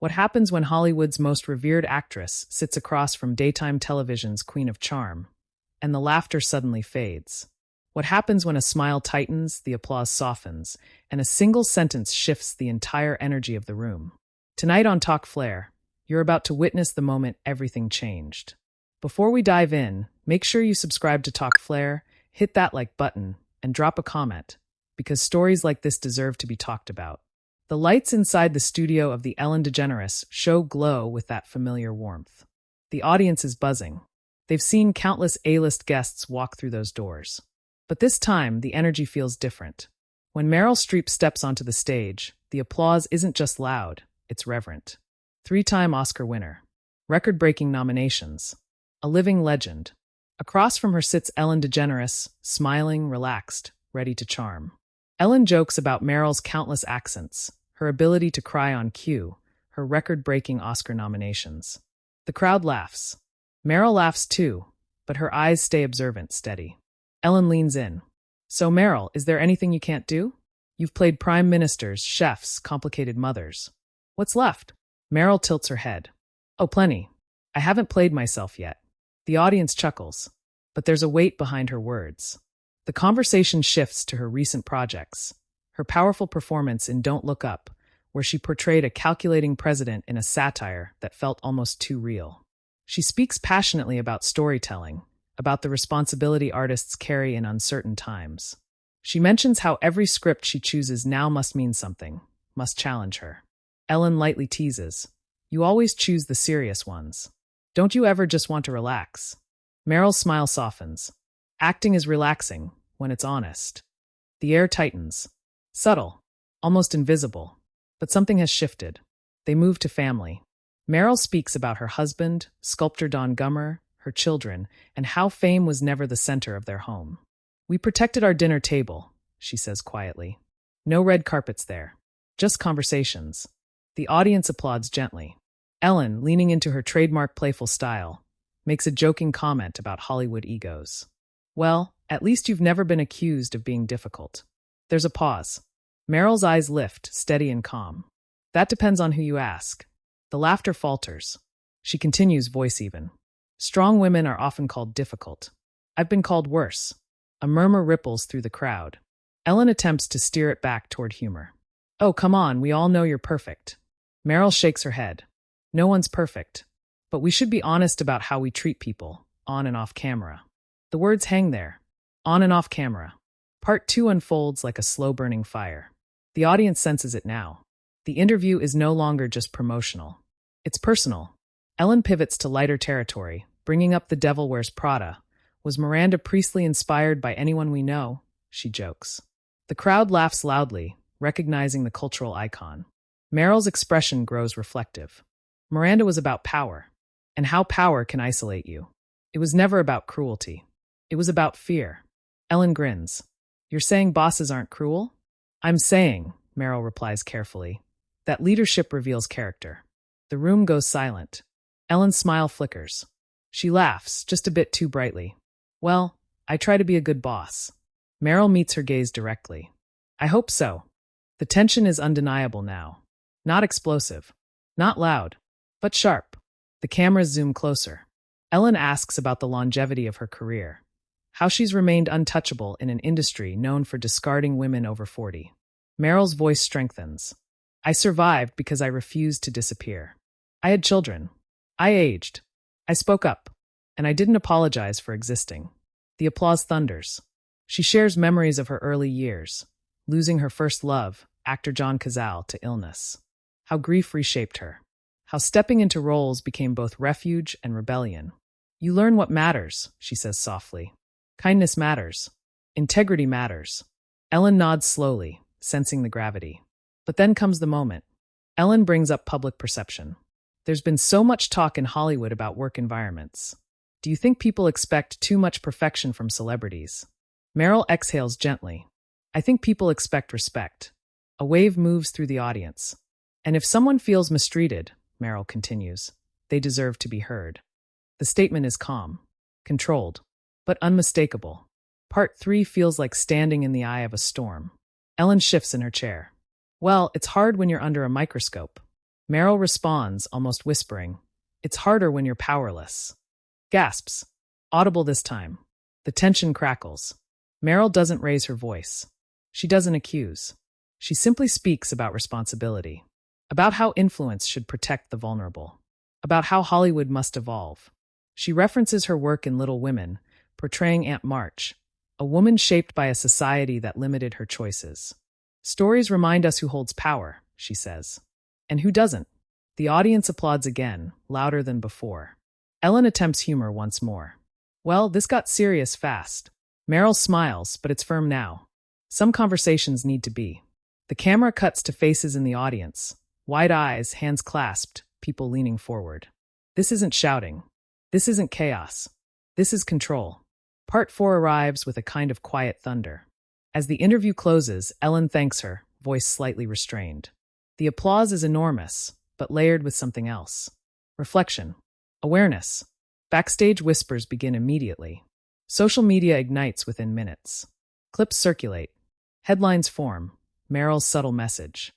What happens when Hollywood's most revered actress sits across from daytime television's queen of charm, and the laughter suddenly fades? What happens when a smile tightens, the applause softens, and a single sentence shifts the entire energy of the room? Tonight on Talk Flair, you're about to witness the moment everything changed. Before we dive in, make sure you subscribe to Talk Flair, hit that like button, and drop a comment, because stories like this deserve to be talked about. The lights inside the studio of the Ellen DeGeneres Show glow with that familiar warmth. The audience is buzzing. They've seen countless A-list guests walk through those doors. But this time, the energy feels different. When Meryl Streep steps onto the stage, the applause isn't just loud, it's reverent. 3-time Oscar winner. Record-breaking nominations. A living legend. Across from her sits Ellen DeGeneres, smiling, relaxed, ready to charm. Ellen jokes about Meryl's countless accents, her ability to cry on cue, her record-breaking Oscar nominations. The crowd laughs. Meryl laughs too, but her eyes stay observant, steady. Ellen leans in. So Meryl, is there anything you can't do? You've played prime ministers, chefs, complicated mothers. What's left? Meryl tilts her head. Oh, plenty. I haven't played myself yet. The audience chuckles, but there's a weight behind her words. The conversation shifts to her recent projects. Her powerful performance in Don't Look Up, where she portrayed a calculating president in a satire that felt almost too real. She speaks passionately about storytelling, about the responsibility artists carry in uncertain times. She mentions how every script she chooses now must mean something, must challenge her. Ellen lightly teases, "You always choose the serious ones. Don't you ever just want to relax?" Meryl's smile softens. Acting is relaxing when it's honest. The air tightens. Subtle, almost invisible. But something has shifted. They move to family. Meryl speaks about her husband, sculptor Don Gummer, her children, and how fame was never the center of their home. "We protected our dinner table," she says quietly. "No red carpets there. Just conversations." The audience applauds gently. Ellen, leaning into her trademark playful style, makes a joking comment about Hollywood egos. "Well, at least you've never been accused of being difficult." There's a pause. Meryl's eyes lift, steady and calm. "That depends on who you ask." The laughter falters. She continues, voice even. "Strong women are often called difficult. I've been called worse." A murmur ripples through the crowd. Ellen attempts to steer it back toward humor. "Oh, come on, we all know you're perfect." Meryl shakes her head. "No one's perfect. But we should be honest about how we treat people, on and off camera." The words hang there. On and off camera. Part 2 unfolds like a slow-burning fire. The audience senses it now. The interview is no longer just promotional. It's personal. Ellen pivots to lighter territory, bringing up The Devil Wears Prada. "Was Miranda Priestly inspired by anyone we know?" she jokes. The crowd laughs loudly, recognizing the cultural icon. Meryl's expression grows reflective. "Miranda was about power, and how power can isolate you. It was never about cruelty. It was about fear." Ellen grins. "You're saying bosses aren't cruel?" "I'm saying," Meryl replies carefully, "that leadership reveals character." The room goes silent. Ellen's smile flickers. She laughs, just a bit too brightly. "Well, I try to be a good boss." Meryl meets her gaze directly. "I hope so." The tension is undeniable now. Not explosive. Not loud. But sharp. The cameras zoom closer. Ellen asks about the longevity of her career. How she's remained untouchable in an industry known for discarding women over 40. Meryl's voice strengthens. "I survived because I refused to disappear. I had children. I aged. I spoke up. And I didn't apologize for existing." The applause thunders. She shares memories of her early years, losing her first love, actor John Cazale, to illness. How grief reshaped her. How stepping into roles became both refuge and rebellion. "You learn what matters," she says softly. "Kindness matters. Integrity matters." Ellen nods slowly, sensing the gravity. But then comes the moment. Ellen brings up public perception. "There's been so much talk in Hollywood about work environments. Do you think people expect too much perfection from celebrities?" Meryl exhales gently. "I think people expect respect." A wave moves through the audience. "And if someone feels mistreated," Meryl continues, "they deserve to be heard." The statement is calm, controlled, but unmistakable. Part 3 feels like standing in the eye of a storm. Ellen shifts in her chair. "Well, it's hard when you're under a microscope." Meryl responds, almost whispering, "It's harder when you're powerless." Gasps. Audible this time. The tension crackles. Meryl doesn't raise her voice. She doesn't accuse. She simply speaks about responsibility, about how influence should protect the vulnerable, about how Hollywood must evolve. She references her work in Little Women, portraying Aunt March, a woman shaped by a society that limited her choices. "Stories remind us who holds power," she says. "And who doesn't?" The audience applauds again, louder than before. Ellen attempts humor once more. "Well, this got serious fast." Meryl smiles, but it's firm now. Some conversations need to be. The camera cuts to faces in the audience. Wide eyes, hands clasped, people leaning forward. This isn't shouting. This isn't chaos. This is control. Part 4 arrives with a kind of quiet thunder. As the interview closes, Ellen thanks her, voice slightly restrained. The applause is enormous, but layered with something else. Reflection. Awareness. Backstage whispers begin immediately. Social media ignites within minutes. Clips circulate. Headlines form. Meryl's subtle message.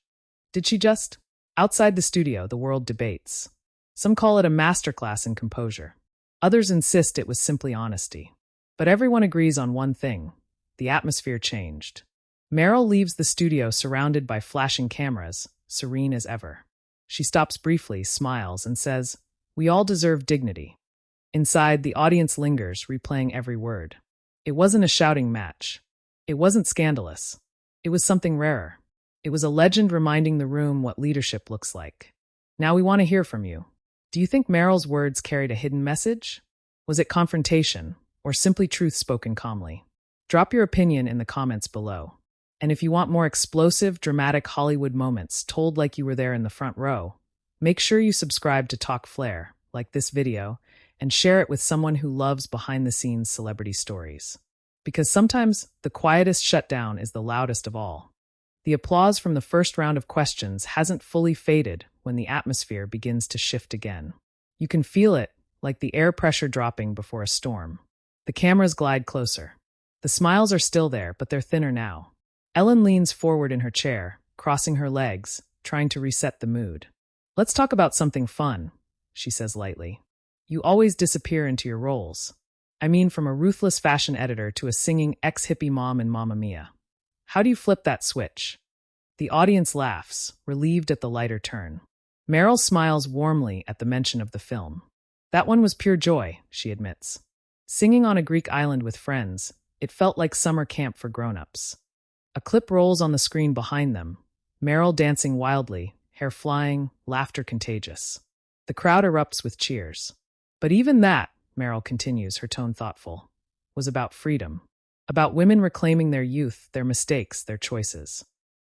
Did she just? Outside the studio, the world debates. Some call it a masterclass in composure. Others insist it was simply honesty. But everyone agrees on one thing. The atmosphere changed. Meryl leaves the studio surrounded by flashing cameras, serene as ever. She stops briefly, smiles, and says, "We all deserve dignity." Inside, the audience lingers, replaying every word. It wasn't a shouting match. It wasn't scandalous. It was something rarer. It was a legend reminding the room what leadership looks like. Now we want to hear from you. Do you think Meryl's words carried a hidden message? Was it confrontation, or simply truth spoken calmly? Drop your opinion in the comments below. And if you want more explosive, dramatic Hollywood moments told like you were there in the front row, make sure you subscribe to Talk Flair, like this video, and share it with someone who loves behind-the-scenes celebrity stories. Because sometimes the quietest shutdown is the loudest of all. The applause from the first round of questions hasn't fully faded when the atmosphere begins to shift again. You can feel it, like the air pressure dropping before a storm. The cameras glide closer. The smiles are still there, but they're thinner now. Ellen leans forward in her chair, crossing her legs, trying to reset the mood. "Let's talk about something fun," she says lightly. "You always disappear into your roles. I mean, from a ruthless fashion editor to a singing ex-hippie mom in Mamma Mia. How do you flip that switch?" The audience laughs, relieved at the lighter turn. Meryl smiles warmly at the mention of the film. "That one was pure joy," she admits. "Singing on a Greek island with friends, it felt like summer camp for grown-ups." A clip rolls on the screen behind them, Meryl dancing wildly, hair flying, laughter contagious. The crowd erupts with cheers. But even that, Meryl continues, her tone thoughtful, was about freedom. About women reclaiming their youth, their mistakes, their choices.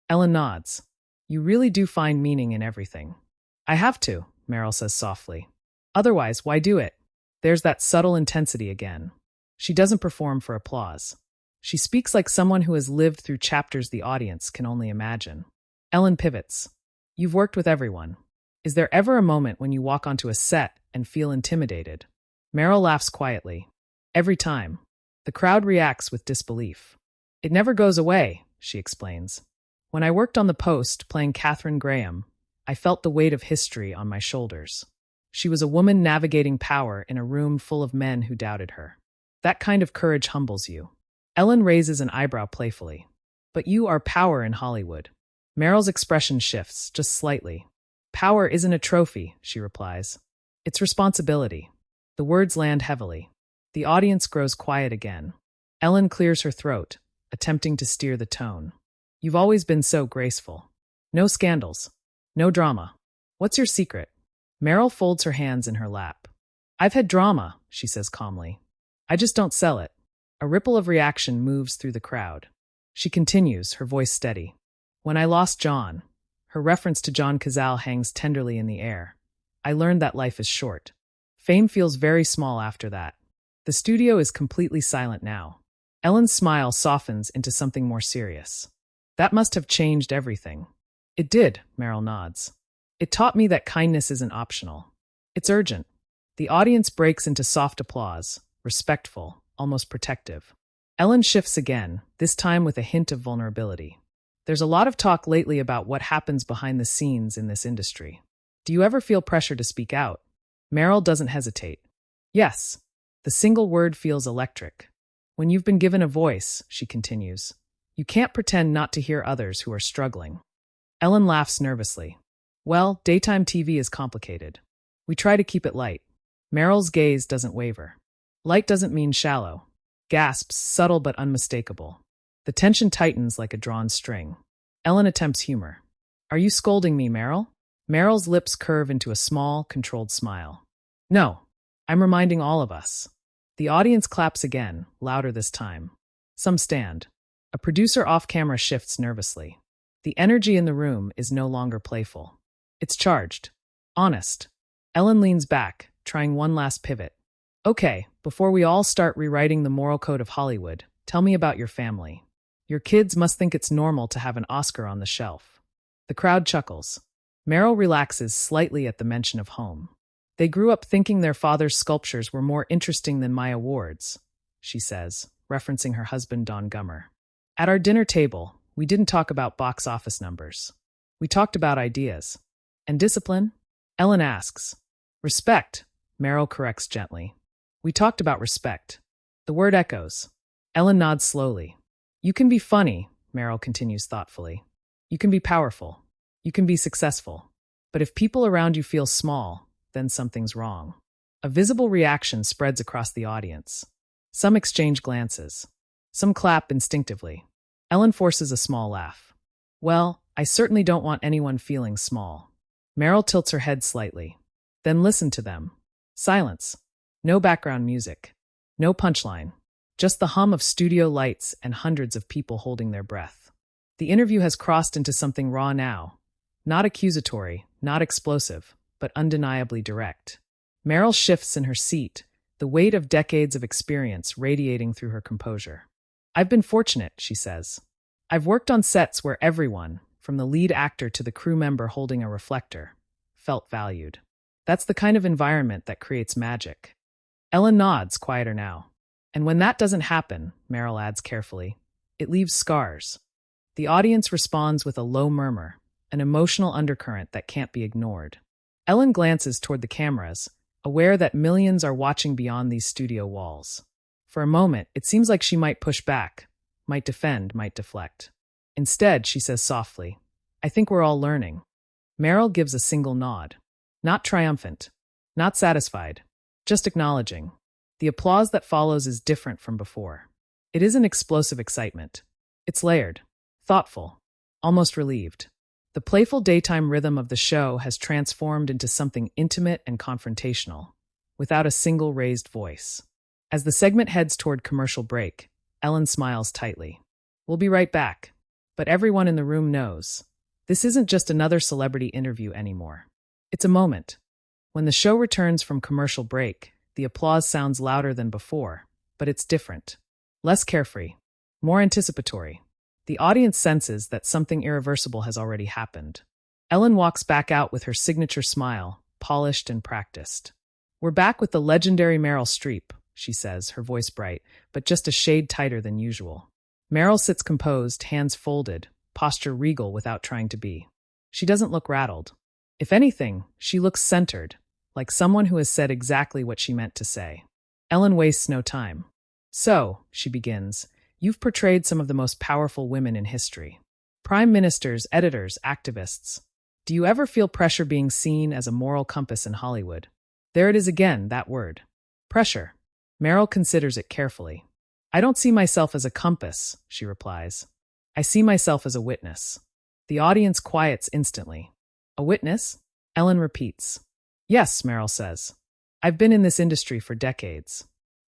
Ellen nods. "You really do find meaning in everything." "I have to," Meryl says softly. "Otherwise, why do it?" There's that subtle intensity again. She doesn't perform for applause. She speaks like someone who has lived through chapters the audience can only imagine. Ellen pivots. "You've worked with everyone. Is there ever a moment when you walk onto a set and feel intimidated?" Meryl laughs quietly. "Every time." The crowd reacts with disbelief. "It never goes away," she explains. "When I worked on The Post, playing Katharine Graham, I felt the weight of history on my shoulders." She was a woman navigating power in a room full of men who doubted her. That kind of courage humbles you. Ellen raises an eyebrow playfully. "But you are power in Hollywood." Meryl's expression shifts, just slightly. "Power isn't a trophy," she replies. "It's responsibility." The words land heavily. The audience grows quiet again. Ellen clears her throat, attempting to steer the tone. "You've always been so graceful. No scandals. No drama. What's your secret?" Meryl folds her hands in her lap. "I've had drama," she says calmly. "I just don't sell it." A ripple of reaction moves through the crowd. She continues, her voice steady. "When I lost John," her reference to John Cazale hangs tenderly in the air, "I learned that life is short." Fame feels very small after that. The studio is completely silent now. Ellen's smile softens into something more serious. "That must have changed everything." "It did," Meryl nods. "It taught me that kindness isn't optional. It's urgent." The audience breaks into soft applause, respectful, almost protective. Ellen shifts again, this time with a hint of vulnerability. "There's a lot of talk lately about what happens behind the scenes in this industry. Do you ever feel pressure to speak out? Meryl doesn't hesitate. Yes. The single word feels electric. When you've been given a voice, she continues, you can't pretend not to hear others who are struggling. Ellen laughs nervously. Well, daytime TV is complicated. We try to keep it light. Meryl's gaze doesn't waver. Light doesn't mean shallow. Gasps, subtle but unmistakable. The tension tightens like a drawn string. Ellen attempts humor. Are you scolding me, Meryl? Meryl's lips curve into a small, controlled smile. No, I'm reminding all of us. The audience claps again, louder this time. Some stand. A producer off-camera shifts nervously. The energy in the room is no longer playful. It's charged. Honest. Ellen leans back, trying one last pivot. Okay, before we all start rewriting the moral code of Hollywood, tell me about your family. Your kids must think it's normal to have an Oscar on the shelf. The crowd chuckles. Meryl relaxes slightly at the mention of home. They grew up thinking their father's sculptures were more interesting than my awards, she says, referencing her husband Don Gummer. At our dinner table, we didn't talk about box office numbers. We talked about ideas. And discipline? Ellen asks. Respect, Meryl corrects gently. We talked about respect. The word echoes. Ellen nods slowly. You can be funny, Meryl continues thoughtfully. You can be powerful. You can be successful. But if people around you feel small, then something's wrong. A visible reaction spreads across the audience. Some exchange glances. Some clap instinctively. Ellen forces a small laugh. Well, I certainly don't want anyone feeling small. Meryl tilts her head slightly. Then listen to them. Silence. No background music. No punchline. Just the hum of studio lights and hundreds of people holding their breath. The interview has crossed into something raw now. Not accusatory, not explosive, but undeniably direct. Meryl shifts in her seat, the weight of decades of experience radiating through her composure. I've been fortunate, she says. I've worked on sets where everyone, from the lead actor to the crew member holding a reflector, felt valued. That's the kind of environment that creates magic. Ellen nods, quieter now. And when that doesn't happen, Meryl adds carefully, it leaves scars. The audience responds with a low murmur, an emotional undercurrent that can't be ignored. Ellen glances toward the cameras, aware that millions are watching beyond these studio walls. For a moment, it seems like she might push back, might defend, might deflect. Instead, she says softly, I think we're all learning. Meryl gives a single nod. Not triumphant, not satisfied, just acknowledging. The applause that follows is different from before. It isn't explosive excitement. It's layered, thoughtful, almost relieved. The playful daytime rhythm of the show has transformed into something intimate and confrontational, without a single raised voice. As the segment heads toward commercial break, Ellen smiles tightly. We'll be right back. But everyone in the room knows. This isn't just another celebrity interview anymore. It's a moment. When the show returns from commercial break, the applause sounds louder than before, but it's different. Less carefree, more anticipatory. The audience senses that something irreversible has already happened. Ellen walks back out with her signature smile, polished and practiced. We're back with the legendary Meryl Streep, she says, her voice bright, but just a shade tighter than usual. Meryl sits composed, hands folded, posture regal without trying to be. She doesn't look rattled. If anything, she looks centered, like someone who has said exactly what she meant to say. Ellen wastes no time. So, she begins, you've portrayed some of the most powerful women in history. Prime ministers, editors, activists. Do you ever feel pressure being seen as a moral compass in Hollywood? There it is again, that word. Pressure. Meryl considers it carefully. I don't see myself as a compass, she replies. I see myself as a witness. The audience quiets instantly. A witness? Ellen repeats. Yes, Meryl says. I've been in this industry for decades.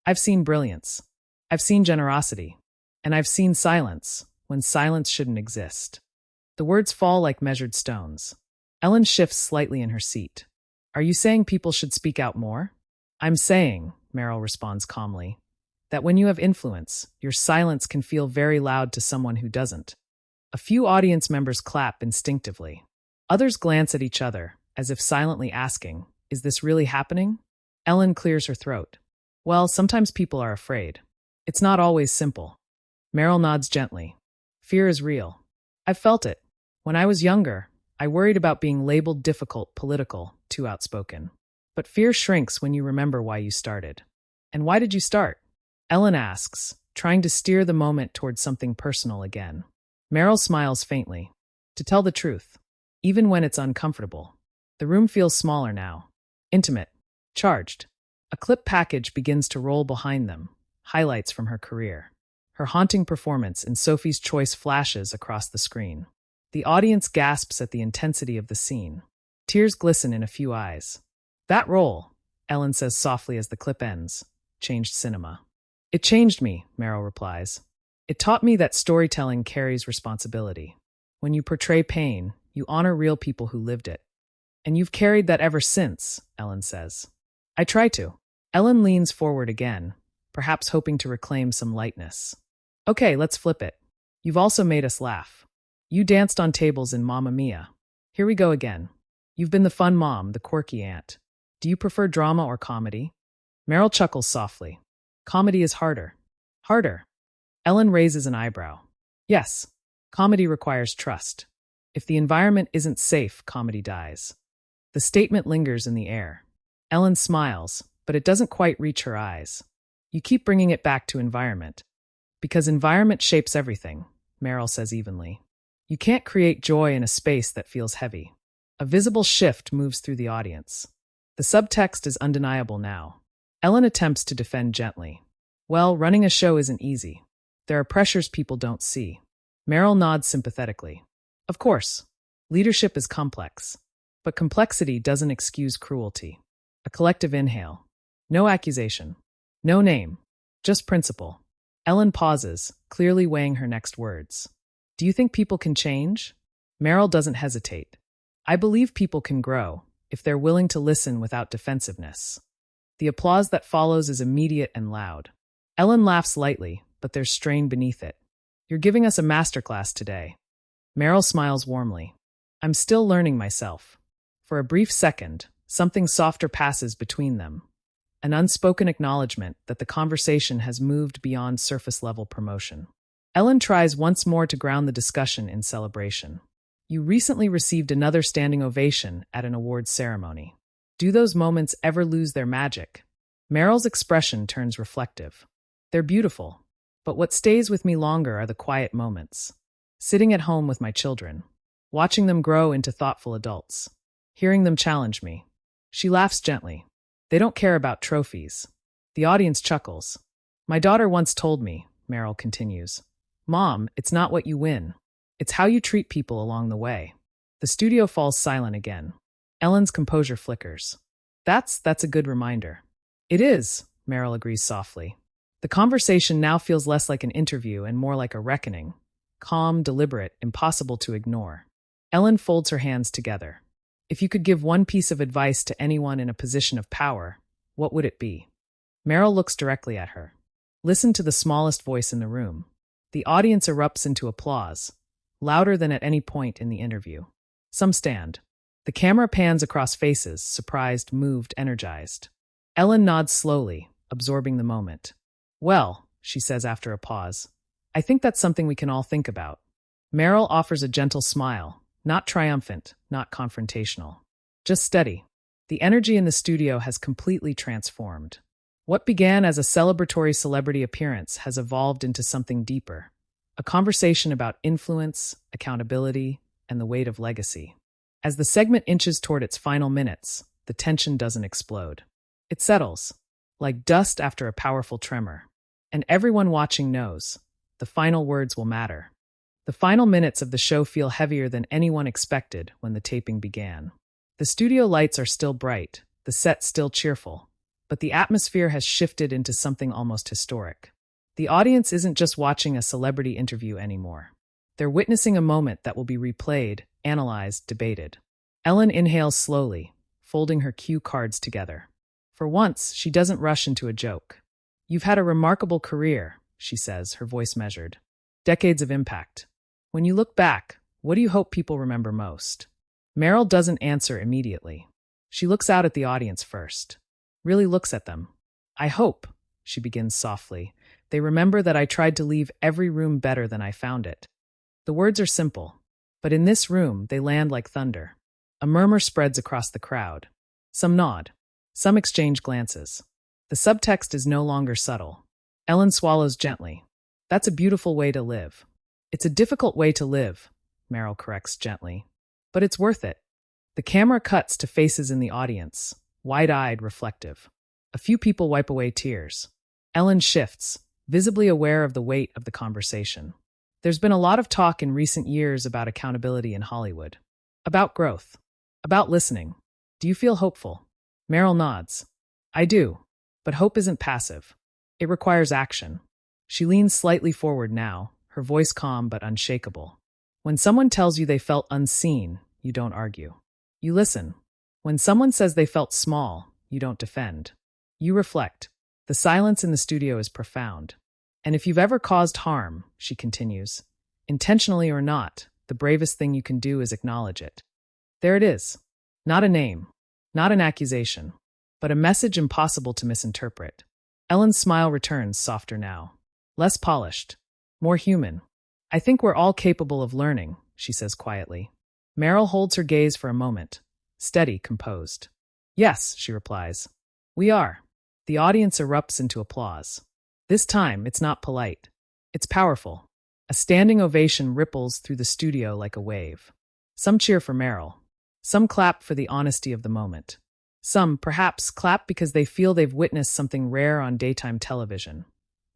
I've seen brilliance. I've seen generosity. And I've seen silence, when silence shouldn't exist. The words fall like measured stones. Ellen shifts slightly in her seat. Are you saying people should speak out more? I'm saying, Meryl responds calmly, that when you have influence, your silence can feel very loud to someone who doesn't. A few audience members clap instinctively. Others glance at each other, as if silently asking, is this really happening? Ellen clears her throat. Well, sometimes people are afraid. It's not always simple. Meryl nods gently. Fear is real. I've felt it. When I was younger, I worried about being labeled difficult, political, too outspoken. But fear shrinks when you remember why you started. And why did you start? Ellen asks, trying to steer the moment towards something personal again. Meryl smiles faintly. To tell the truth, even when it's uncomfortable. The room feels smaller now. Intimate. Charged. A clip package begins to roll behind them, highlights from her career. Her haunting performance in Sophie's Choice flashes across the screen. The audience gasps at the intensity of the scene. Tears glisten in a few eyes. That role, Ellen says softly as the clip ends, changed cinema. It changed me, Meryl replies. It taught me that storytelling carries responsibility. When you portray pain, you honor real people who lived it. And you've carried that ever since, Ellen says. I try to. Ellen leans forward again, perhaps hoping to reclaim some lightness. Okay, let's flip it. You've also made us laugh. You danced on tables in Mamma Mia. Here we go again. You've been the fun mom, the quirky aunt. Do you prefer drama or comedy? Meryl chuckles softly. Comedy is harder. Harder. Ellen raises an eyebrow. Yes, comedy requires trust. If the environment isn't safe, comedy dies. The statement lingers in the air. Ellen smiles, but it doesn't quite reach her eyes. You keep bringing it back to environment. Because environment shapes everything, Meryl says evenly. You can't create joy in a space that feels heavy. A visible shift moves through the audience. The subtext is undeniable now. Ellen attempts to defend gently. Well, running a show isn't easy. There are pressures people don't see. Meryl nods sympathetically. Of course, leadership is complex. But complexity doesn't excuse cruelty. A collective inhale. No accusation. No name. Just principle. Ellen pauses, clearly weighing her next words. Do you think people can change? Meryl doesn't hesitate. I believe people can grow, if they're willing to listen without defensiveness. The applause that follows is immediate and loud. Ellen laughs lightly, but there's strain beneath it. You're giving us a masterclass today. Meryl smiles warmly. I'm still learning myself. For a brief second, something softer passes between them. An unspoken acknowledgement that the conversation has moved beyond surface-level promotion. Ellen tries once more to ground the discussion in celebration. You recently received another standing ovation at an awards ceremony. Do those moments ever lose their magic? Meryl's expression turns reflective. They're beautiful, but what stays with me longer are the quiet moments. Sitting at home with my children, watching them grow into thoughtful adults, hearing them challenge me. She laughs gently. They don't care about trophies. The audience chuckles. My daughter once told me, Meryl continues, Mom, it's not what you win. It's how you treat people along the way. The studio falls silent again. Ellen's composure flickers. That's a good reminder. It is, Meryl agrees softly. The conversation now feels less like an interview and more like a reckoning. Calm, deliberate, impossible to ignore. Ellen folds her hands together. If you could give one piece of advice to anyone in a position of power, what would it be? Meryl looks directly at her. Listen to the smallest voice in the room. The audience erupts into applause, louder than at any point in the interview. Some stand. The camera pans across faces, surprised, moved, energized. Ellen nods slowly, absorbing the moment. Well, she says after a pause, I think that's something we can all think about. Meryl offers a gentle smile, not triumphant, not confrontational. Just steady. The energy in the studio has completely transformed. What began as a celebratory celebrity appearance has evolved into something deeper. A conversation about influence, accountability, and the weight of legacy. As the segment inches toward its final minutes, the tension doesn't explode. It settles, like dust after a powerful tremor. And everyone watching knows, the final words will matter. The final minutes of the show feel heavier than anyone expected when the taping began. The studio lights are still bright, the set still cheerful, but the atmosphere has shifted into something almost historic. The audience isn't just watching a celebrity interview anymore. They're witnessing a moment that will be replayed, analyzed, debated. Ellen inhales slowly, folding her cue cards together. For once, she doesn't rush into a joke. You've had a remarkable career, she says, her voice measured. Decades of impact. When you look back, what do you hope people remember most? Meryl doesn't answer immediately. She looks out at the audience first. Really looks at them. I hope, she begins softly, they remember that I tried to leave every room better than I found it. The words are simple, But in this room, they land like thunder. A murmur spreads across the crowd. Some nod. Some exchange glances. The subtext is no longer subtle. Ellen swallows gently. That's a beautiful way to live. It's a difficult way to live, Meryl corrects gently. But it's worth it. The camera cuts to faces in the audience, wide-eyed, reflective. A few people wipe away tears. Ellen shifts, visibly aware of the weight of the conversation. There's been a lot of talk in recent years about accountability in Hollywood. About growth. About listening. Do you feel hopeful? Meryl nods. I do. But hope isn't passive. It requires action. She leans slightly forward now, her voice calm but unshakable. When someone tells you they felt unseen, you don't argue. You listen. When someone says they felt small, you don't defend. You reflect. The silence in the studio is profound. And if you've ever caused harm, she continues, intentionally or not, the bravest thing you can do is acknowledge it. There it is. Not a name, not an accusation, but a message impossible to misinterpret. Ellen's smile returns, softer now. Less polished. More human. I think we're all capable of learning, she says quietly. Meryl holds her gaze for a moment, steady, composed. Yes, she replies. We are. The audience erupts into applause. This time, it's not polite. It's powerful. A standing ovation ripples through the studio like a wave. Some cheer for Meryl. Some clap for the honesty of the moment. Some, perhaps, clap because they feel they've witnessed something rare on daytime television.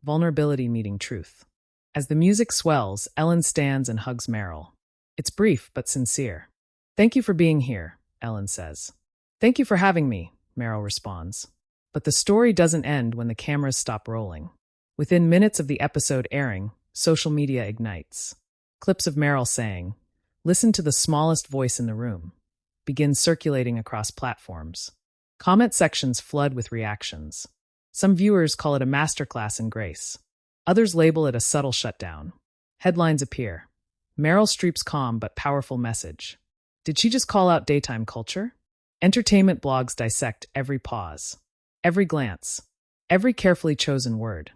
Vulnerability meeting truth. As the music swells, Ellen stands and hugs Meryl. It's brief but sincere. Thank you for being here, Ellen says. Thank you for having me, Meryl responds. But the story doesn't end when the cameras stop rolling. Within minutes of the episode airing, social media ignites. Clips of Meryl saying, "Listen to the smallest voice in the room," begin circulating across platforms. Comment sections flood with reactions. Some viewers call it a masterclass in grace. Others label it a subtle shutdown. Headlines appear. Meryl Streep's calm but powerful message. Did she just call out daytime culture? Entertainment blogs dissect every pause, every glance, every carefully chosen word.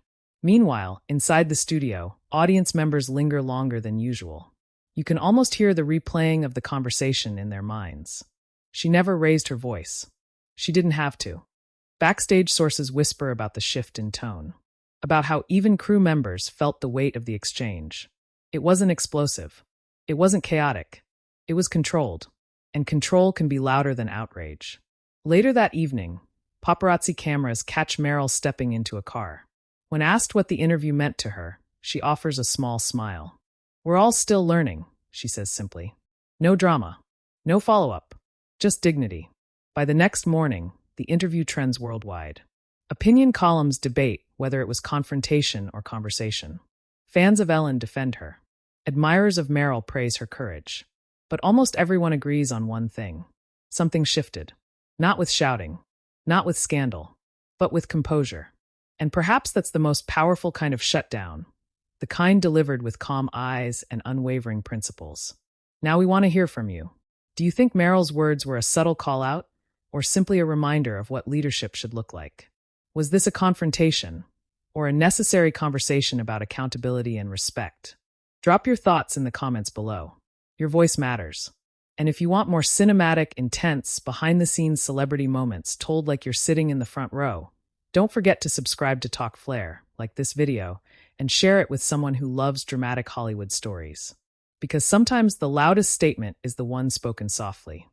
Meanwhile, inside the studio, audience members linger longer than usual. You can almost hear the replaying of the conversation in their minds. She never raised her voice. She didn't have to. Backstage sources whisper about the shift in tone, about how even crew members felt the weight of the exchange. It wasn't explosive. It wasn't chaotic. It was controlled. And control can be louder than outrage. Later that evening, paparazzi cameras catch Meryl stepping into a car. When asked what the interview meant to her, she offers a small smile. We're all still learning, she says simply. No drama. No follow-up. Just dignity. By the next morning, the interview trends worldwide. Opinion columns debate whether it was confrontation or conversation. Fans of Ellen defend her. Admirers of Meryl praise her courage. But almost everyone agrees on one thing. Something shifted. Not with shouting. Not with scandal. But with composure. And perhaps that's the most powerful kind of shutdown. The kind delivered with calm eyes and unwavering principles. Now we want to hear from you. Do you think Meryl's words were a subtle call-out, or simply a reminder of what leadership should look like? Was this a confrontation, or a necessary conversation about accountability and respect? Drop your thoughts in the comments below. Your voice matters. And if you want more cinematic, intense, behind-the-scenes celebrity moments told like you're sitting in the front row, don't forget to subscribe to Talk Flair, like this video, and share it with someone who loves dramatic Hollywood stories. Because sometimes the loudest statement is the one spoken softly.